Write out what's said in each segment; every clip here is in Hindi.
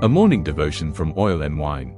A morning devotion from Oil and Wine.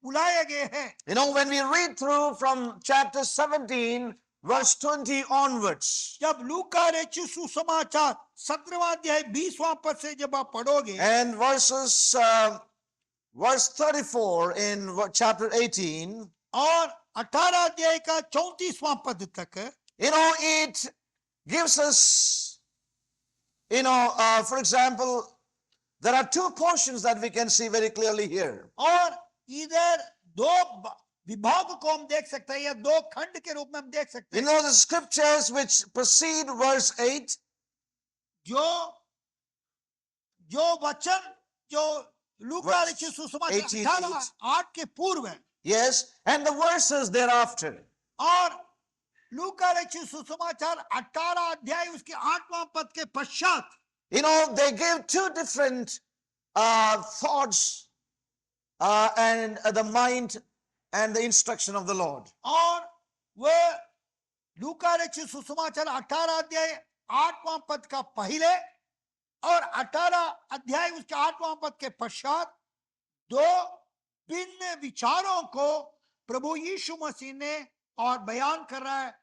बुलाए गए हैं। You know, when we read through from chapter 17, verse 20 onwards, जब लूका रचित सुसमाचार 17वां अध्याय 20वां पद से जब आप पढ़ोगे and verse 34 in chapter 18, और 18 अध्याय का 34वां पद तक, you know, it gives us, for example, there are two portions that we can see very clearly here. और इधर दो विभाग को हम देख सकते हैं या दो खंड के रूप में हम देख सकते You हैं। know, the scriptures which precede verse 8, जो वचन जो लूका Verse रचित सुसमाचार 18, 18:8 के पूर्व है yes, and the verses thereafter. और लूका रचित सुसमाचार 18 अध्याय उसके 8वां पद के पश्चात, You know, they give two different thoughts and the mind and the instruction of the Lord. और वह लूका रचित सुसमाचार 18 अध्याय 8वां पद का पहले और 18 अध्याय उसके 8वां पद के पश्चात दो भिन्न विचारों को प्रभु यीशु मसीह ने और बयान कर रहा है,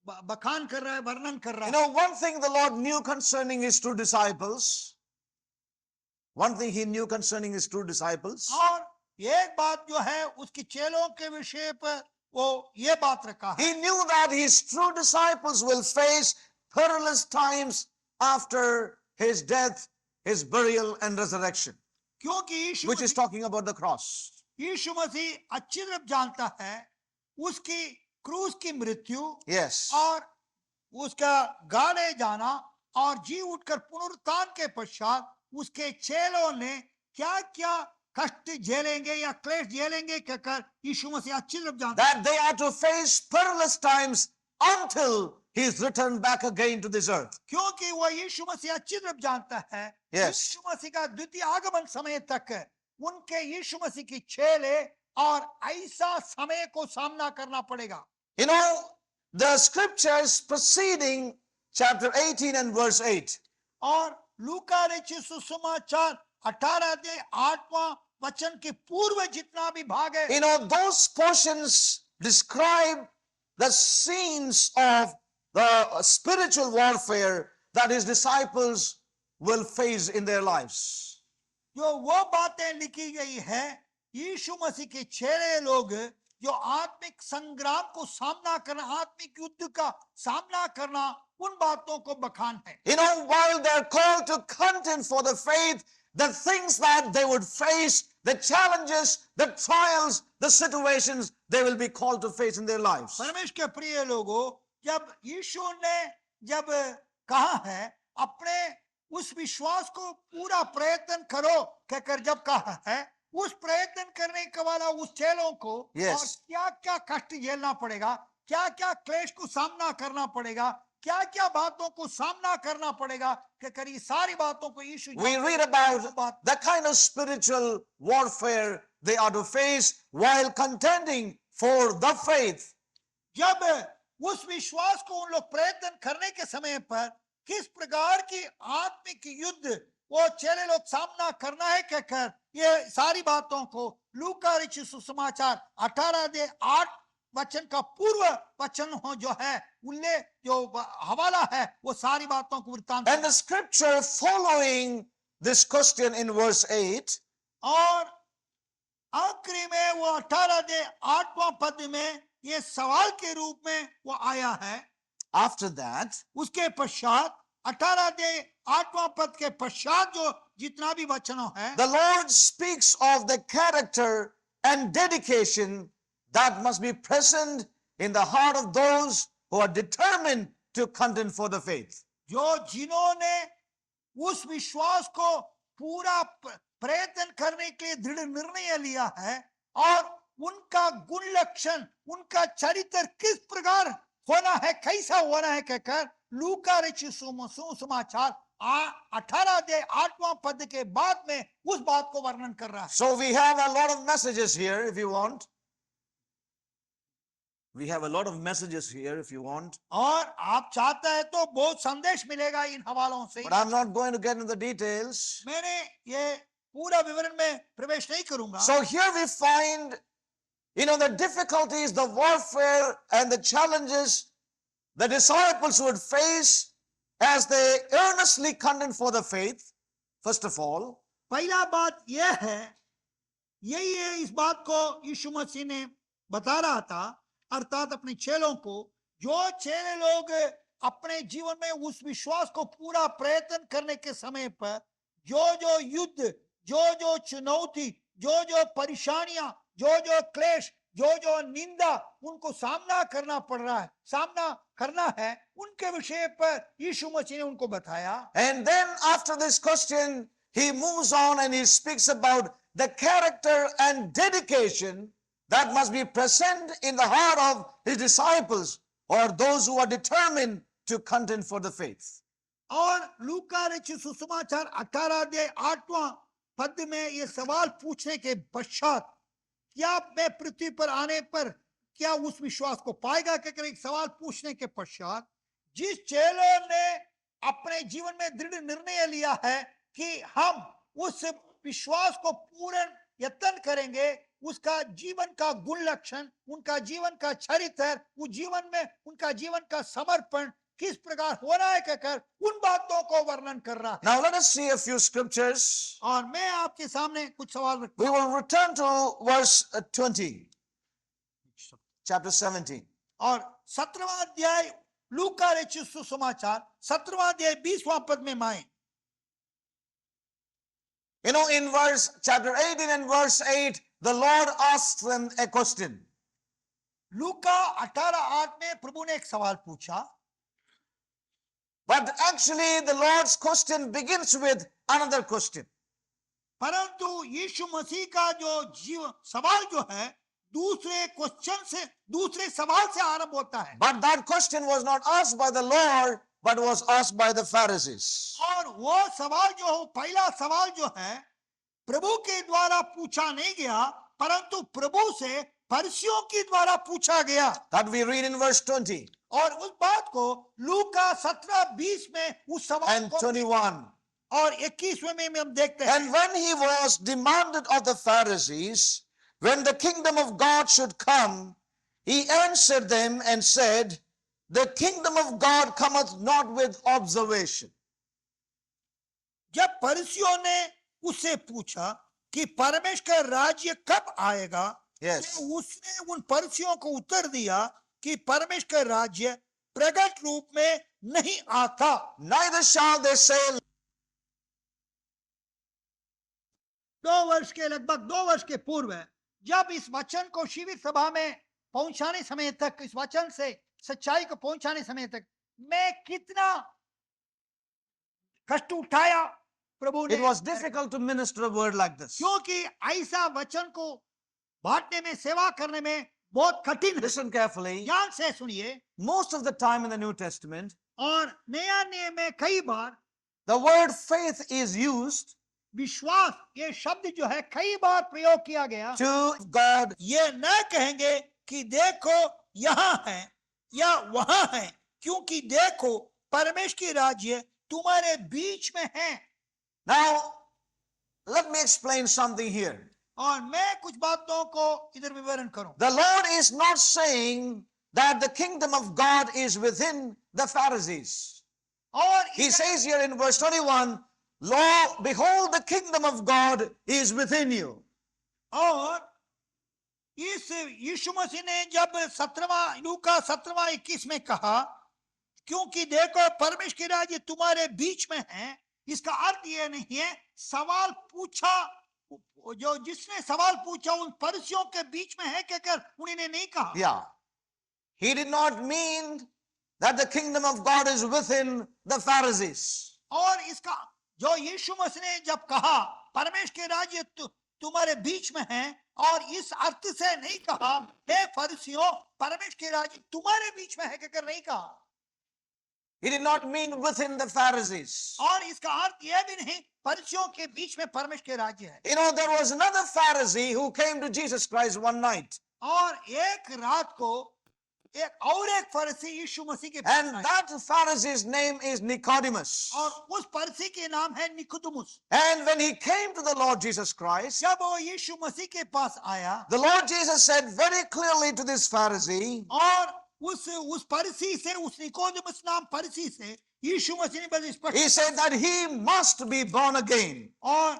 बखान कर रहा है, वर्णन कर रहा You है। know, one thing the Lord knew concerning his true disciples, one thing he knew concerning his true disciples, और एक बात जो है उसकी चेलों के विषय पर वो ये बात रखा है, he knew that his true disciples will face perilous times after his death, his burial, and resurrection, क्योंकि which is talking about the cross. यीशु मसीह अच्छी तरह जानता है उसकी क्रूस की मृत्यु Yes. और उसका गाड़े जाना और जी उठकर पुनरुत्थान के पश्चात उसके चेलों ने क्या क्या कष्ट झेलेंगे या क्लेश झेलेंगे कहकर यीशु मसीह अच्छी तरह जानता है। That they are to face perilous times until he is returned back again to this earth. क्योंकि वह यीशु मसीह अच्छी तरह जानता है Yes. यीशु मसीह का द्वितीय आगमन समय तक उनके यीशु मसीह की चेले और ऐसा समय को सामना करना पड़ेगा। You know, the scriptures preceding chapter 18 and verse 8, और लूका रचित सुसमाचार 18 अध्याय 8वां वचन के पूर्व जितना भी भाग है, you know, those portions describe the scenes of the spiritual warfare that his disciples will face in their lives. जो वो बातें लिखी गई है यीशु मसीह के चेले लोग जो आत्मिक संग्राम को सामना करना, आत्मिक युद्ध का सामना करना, उन बातों को बखान है। You know, while they're called to contend for the faith, the things that they would face, the challenges, the trials, the situations they will be called to face in their lives. परमेश्वर के प्रिय लोगों, जब यीशु ने जब कहा है अपने उस विश्वास को पूरा प्रयत्न करो कहकर जब कहा है, उस प्रयत्न करने के वाला उस चेलों को Yes. और क्या क्या कष्ट झेलना पड़ेगा, क्या क्या क्लेश को सामना करना पड़ेगा, क्या क्या बातों को सामना करना पड़ेगा कहकर ये सारी बातों को यीशु We read about the kind of spiritual warfare they are to face while contending for the faith. जब उस विश्वास को उन लोग प्रयत्न करने के समय पर किस प्रकार की आत्मिक युद्ध वो चेले लोग सामना करना है कहकर ये सारी बातों को लूका रचित सुसमाचार 18 अध्याय 8 वचन का पूर्व वचन हो जो है उल्लेख जो हवाला है वो सारी बातों को वृत्तांत And the scripture following this question in verse 8 और आखिरी में वो 18 अध्याय 8वां पद में ये सवाल के रूप में वो आया है। after that, उसके पश्चात 18 अध्याय 8वां पद के पश्चात जो जितना भी वचनों है, the Lord speaks of the character and dedication that must be present in the heart of those who are determined to contend for the faith. जो जिन्होंने उस विश्वास को पूरा प्रयत्न करने के लिए दृढ़ निर्णय लिया है और उनका गुण लक्षण, उनका चरित्र किस प्रकार होना है, कैसा होना है कहकर लूका रचित सुसमाचार 18 अध्याय 8वां पद के बाद में उस बात को वर्णन कर रहा है। So we have a lot of messages here if you want. We have a lot of messages here if you want. और आप चाहते हैं तो बहुत संदेश मिलेगा इन हवालों से, But I'm not going to get into the details. मैंने ये पूरा विवरण में प्रवेश नहीं करूंगा। So here we find You know, the difficulties, the warfare, and the challenges the disciples would face as they earnestly contend for the faith, first of all. पहला बात यह है, यही है, इस बात को यीशु मसीह ने बता रहा था, अर्थात अपने चेलों को, जो चेले लोग अपने जीवन में उस विश्वास को पूरा प्रयत्न करने के समय पर जो युद्ध, जो चुनौती, जो परेशानियां, जो क्लेश, जो निंदा उनको सामना करना है, उनके विषय पर यीशु मसीह ने उनको बताया. And then after this question, he moves on and he speaks about the character and dedication that must be present in the heart of his disciples or those who are determined to contend for the faith. और लूका रचित सुसमाचार 18 अध्याय 8वां पद में ये सवाल पूछने के पश्चात, क्या मैं पृथ्वी पर आने पर क्या उस विश्वास को पाएगा, कहकर एक सवाल पूछने के पश्चात जिस चेलों ने अपने जीवन में दृढ़ निर्णय लिया है कि हम उस विश्वास को पूर्ण यत्न करेंगे, उसका जीवन का गुण लक्षण, उनका जीवन का चरित्र, उस जीवन में उनका जीवन का समर्पण किस प्रकार हो रहा है, कहकर उन बातों को वर्णन कर रहा है. Now let us see a few scriptures. और मैं आपके सामने कुछ सवाल रखता We will return to verse 20, chapter 17. और 17वां अध्याय लूका रचित सुसमाचार 17वां अध्याय 20वां पद में माए. You know, in chapter 18 and verse 8, the Lord asks them a question. लूका 18:8 में प्रभु ने एक सवाल पूछा. But actually, the Lord's question begins with another question. परंतु यीशु मसीह का जो सवाल जो है दूसरे सवाल से आरंभ होता है. But that question was not asked by the Lord, but was asked by the Pharisees. और वो सवाल पहला सवाल जो है प्रभु के द्वारा पूछा नहीं गया, परंतु प्रभु से फरीसियों के द्वारा पूछा गया. That we read in verse 20. और उस बात को लूका 17:20 में उस सवाल And को 21. और 21वें में हम देखते हैं. And when he was demanded of the Pharisees, when the kingdom of God should come, he answered them and said, the kingdom of God cometh not with observation. जब फरीसियों ने उससे पूछा कि परमेश्वर का राज्य कब आएगा, Yes. तो उसने उन फरीसियों को उत्तर दिया कि परमेश्वर का राज्य प्रकट रूप में नहीं आता. Neither shall they say, लगभग 2 वर्ष के पूर्व जब इस वचन को शिविर सभा में पहुंचाने समय तक, इस वचन से सच्चाई को पहुंचाने समय तक मैं कितना कष्ट उठाया प्रभु ने. it was difficult to minister a word like this. क्योंकि ऐसा वचन को बांटने में, सेवा करने में बहुत कठिन है. Listen carefully. ध्यान से सुनिए. Most of the time in the New Testament, और नया नियम में कई बार the word faith is used विश्वास ये शब्द जो है कई बार प्रयोग किया गया. to God. ये न कहेंगे कि देखो यहाँ है या वहां है, क्योंकि देखो परमेश्वर की राज्य तुम्हारे बीच में है. Now, let me explain something here. और मैं कुछ बातों को इधर विवरण करूं. The Lord is not saying that the kingdom of God is within the Pharisees. और He says here in verse 21, Lo, behold, the kingdom of God is within you. और इस यीशु मसीह ने जब 17वां लूका 17:21 में कहा, क्योंकि देखो परमेश्वर की राज्य तुम्हारे बीच में है, इसका अर्थ यह नहीं है सवाल पूछा, जो जिसने सवाल पूछा उन फरीसियों के बीच में है कहकर उन्होंने नहीं कहा. Yeah. He did not mean that the kingdom of God is within the Pharisees. और इसका जो यीशु मसीह ने जब कहा परमेश्वर के राज्य तुम्हारे बीच में है, और इस अर्थ से नहीं कहा हे फरीसियों परमेश्वर के राज्य तुम्हारे बीच में है कहकर नहीं कहा. He did not mean within the Pharisees. और इसका अर्थ यह भी नहीं फरीसियों के बीच में परमेश्वर के राज्य है. You know, there was another Pharisee who came to Jesus Christ one night. और एक रात को एक फरीसी यीशु मसीह के पास And आया that Pharisee's name is Nicodemus. और उस फरीसी के नाम है निकुदमुस। And when he came to the Lord Jesus Christ, जब वो यीशु मसीह के पास आया the Lord Jesus said very clearly to this Pharisee, और उस फरीसी से, उस निकोदेमुस नाम फरीसी से यीशु मसीह ने बड़े स्पष्ट he said that he must be born again. और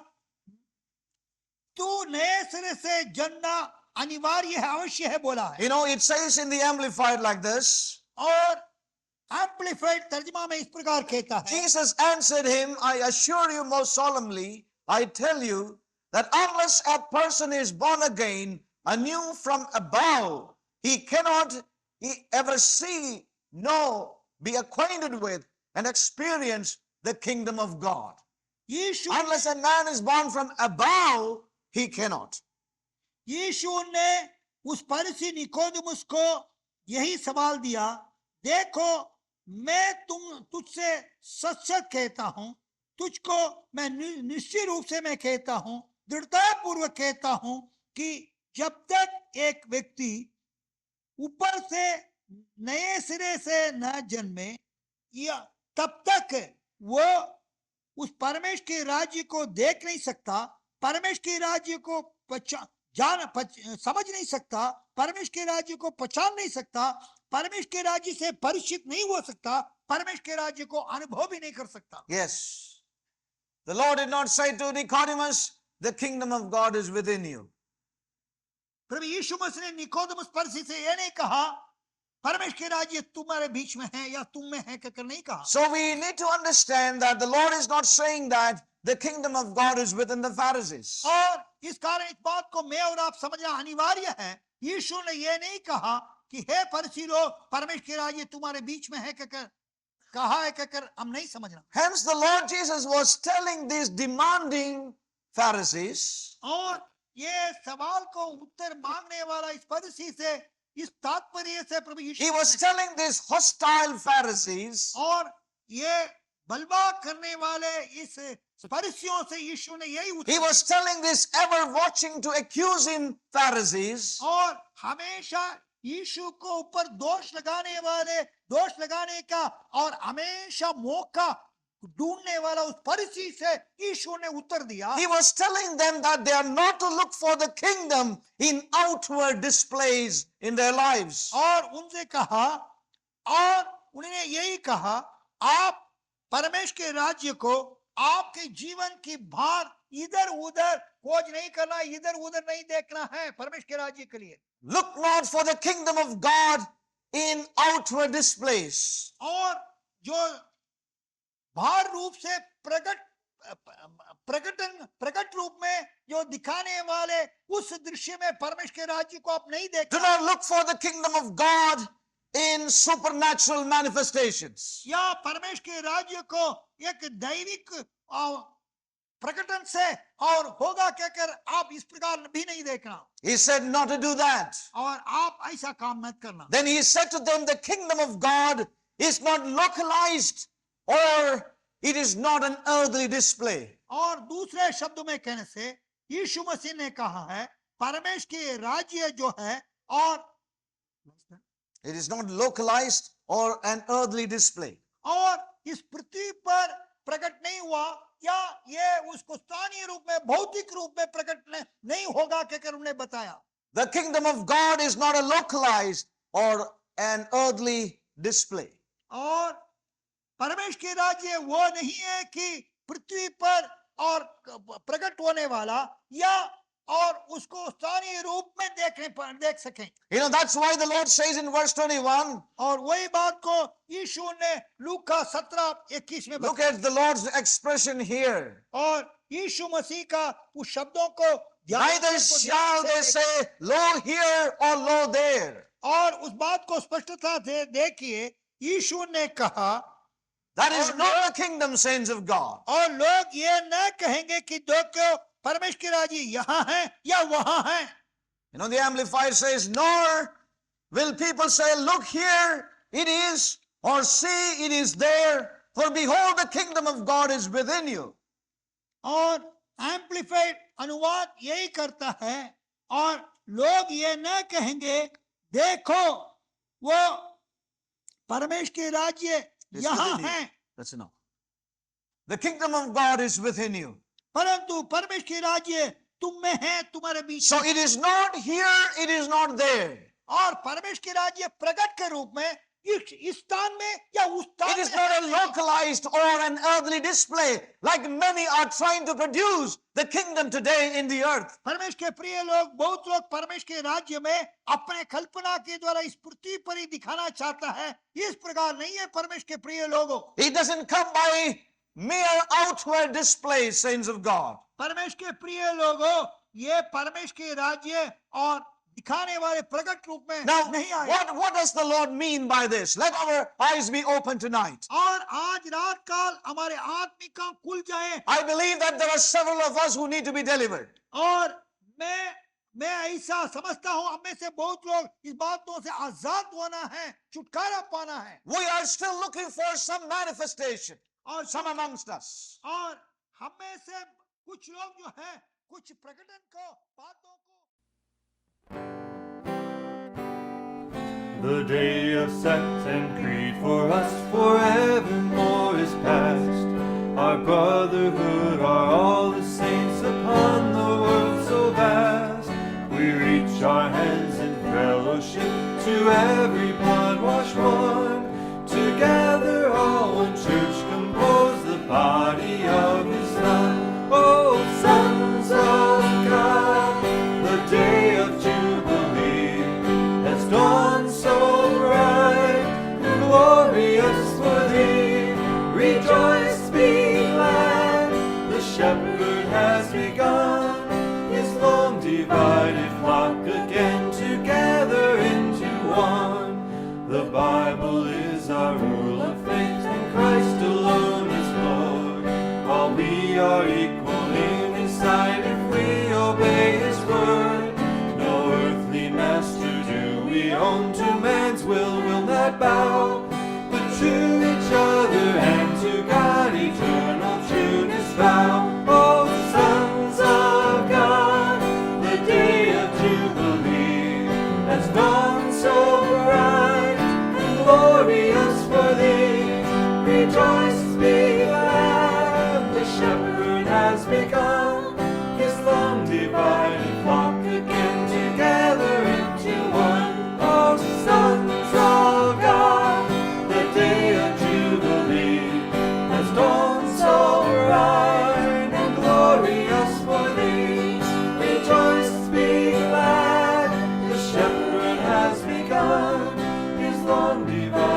तू नए सिरे से जन्ना अनिवार्य है, अवश्य है बोला है। You know, it says in the Amplified like this. और एम्पलीफाइड तर्जुमा में इस प्रकार कहता है, Jesus answered him, I assure you most solemnly, I tell you that unless a person is born again, anew from above, he cannot ever see, know, be acquainted with, and experience the kingdom of God. Yeshu Unless a man is born from above, he cannot. यीशु ने उस फरीसी निकोदेमुस को यही सवाल दिया, देखो मैं तुझसे सच सच कहता हूं, तुझको मैं निश्चित रूप से मैं कहता हूं, दृढ़ता पूर्वक कहता हूं कि जब तक एक व्यक्ति ऊपर से नए सिरे से न जन्मे या तब तक वो उस परमेश्वर के राज्य को देख नहीं सकता, परमेश्वर के राज्य को समझ नहीं सकता, परमेश्वर के राज्य को पहचान नहीं सकता, परमेश्वर के राज्य से परिचित नहीं हो सकता, परमेश्वर के राज्य को अनुभव भी नहीं कर सकता। Yes. The Lord did not say to Nicodemus, the kingdom of God is within you. प्रभु यीशु मसीह ने निकोदेमुस फरीसी से यह नहीं कहा परमेश्वर के राज्य तुम्हारे बीच में है या तुम में है कहकर नहीं कहा। So we need to understand that the Lord is not saying that the kingdom of God is within the Pharisees. और इस कारण इस बात को मैं और आप समझना अनिवार्य है, यीशु ने यह नहीं कहा कि हे फरीसी लोग परमेश्वर के राज्य तुम्हारे बीच में है कहकर कहा है कहकर हम नहीं समझना। Hence the Lord Jesus was telling these demanding Pharisees, और ये सवाल को उत्तर मांगने वाला इस फरीसी से इस तात्पर्य से प्रभु he Yeshu was telling these hostile Pharisees, और ये बलवा करने वाले इस फरीसियों से यीशु ने यही he Uttar was telling this ever watching to accuse him Pharisees, और हमेशा यीशु को ऊपर दोष लगाने का और हमेशा मौका ढूंढने वाला उस फरीसी से यीशु ने उत्तर दिया। he was telling them that they are not to look for the kingdom in outward displays in their lives. और उनसे कहा और उन्होंने यही कहा आप परमेश्वर के राज्य को आपके जीवन की भार इधर उधर खोज नहीं करना, इधर उधर नहीं देखना है परमेश्वर के राज्य के लिए। Look not for the kingdom of God in outward displays. और जो भार रूप से प्रकट रूप में जो दिखाने वाले उस दृश्य में परमेश्वर के राज्य को आप नहीं Do देखना। not look for the kingdom of God in supernatural manifestations. या परमेश्वर के राज्य को एक दैविक प्रकटन से और होगा कहकर आप इस प्रकार भी नहीं देखना। He said not to do that. और आप ऐसा काम मत करना। Then he said to them, the kingdom of God is not localized or it is not an earthly display. और दूसरे शब्दों में कहने से यीशु मसीह ने कहा है परमेश्वर के राज्य जो है और It is not localized or an earthly display. और इस पृथ्वी पर प्रकट नहीं हुआ या ये उसको स्थानीय रूप में भौतिक रूप में प्रकट नहीं होगा कहकर उन्होंने बताया। The kingdom of God is not a localized or an earthly display. और परमेश्वर के राज्य वो नहीं है कि पृथ्वी पर और प्रकट होने वाला या और उसको स्थानीय रूप में देख सकें। You know, that's why the Lord says in verse 21, और वही बात को यीशु ने लूका 17:21 में look बताया। at the Lord's expression here. और यीशु मसीह का उस शब्दों को ध्यान Neither से shall they say, lo here or lo there. और उस बात को स्पष्टता से देखिए, यीशु ने कहा That is not the kingdom, saints of God. और लोग ये न कहेंगे कि देखो परमेश्वर के राज्य यहाँ है या वहां है। You know, the Amplified says, nor will people say, look here it is, or see it is there, for behold the kingdom of God is within you. और एम्पलीफाइड अनुवाद यही करता है और लोग ये न कहेंगे देखो वो परमेश्वर के राज्य It's यहाँ within you. है, That's enough. The kingdom of God is within you. परंतु परमेश्वर के राज्य तुम में है, तुम्हारे बीच So में। it is not here, it is not there. और परमेश्वर के राज्य प्रकट के रूप में इस स्थान में या उस स्थान It is में not है a नहीं। localized or an earthly display like many are trying to produce the kingdom today in the earth. परमेश्वर के प्रिय लोग, बहुत लोग परमेश्वर के राज्य में अपने कल्पना के द्वारा इस पृथ्वी पर ही दिखाना चाहता है। इस प्रकार नहीं है परमेश्वर के प्रिय लोगों। It doesn't come by mere outward display, saints of God. परमेश्वर के प्रिय लोगों, ये परमेश्वर के राज्य और दिखाने वाले प्रकट रूप में Now, नहीं आए। what does the Lord mean by this? Let our eyes be open tonight. और आज रात काल हमारे आत्मिक कान खुल जाए। I believe that there are several of us who need to be delivered. और मैं ऐसा समझता हूं, हम में से बहुत लोग इस बातों से आजाद होना है, छुटकारा पाना है। We are still looking for some manifestation, और some amongst us. और हम में से कुछ लोग जो है कुछ प्रकटन को, बातों को The day of sect and creed for us forevermore is past. Our brotherhood are all the saints upon the world so vast. We reach our hands in fellowship to every blood-washed one. Together all one church compose the body of His Son. Oh, sons of God, the day of Jubilee has dawned so bright and glorious for thee. Rejoice, be glad, the shepherd has begun his long divided flock again together into one. The Bible is our rule of faith and Christ alone is Lord. While we are equal in His sight if we obey His word. No earthly master do we own, to man's will not bow, but to each other and to God eternal trueness vow. Oh, sons of God, the day of Jubilee has dawned so bright and glorious for thee. Rejoice, be glad, the shepherd has begun his long divided flock again together into one. Oh, sons of God, the day of Jubilee has dawned so bright and glorious for thee. Rejoice, be glad, the shepherd has begun his long divided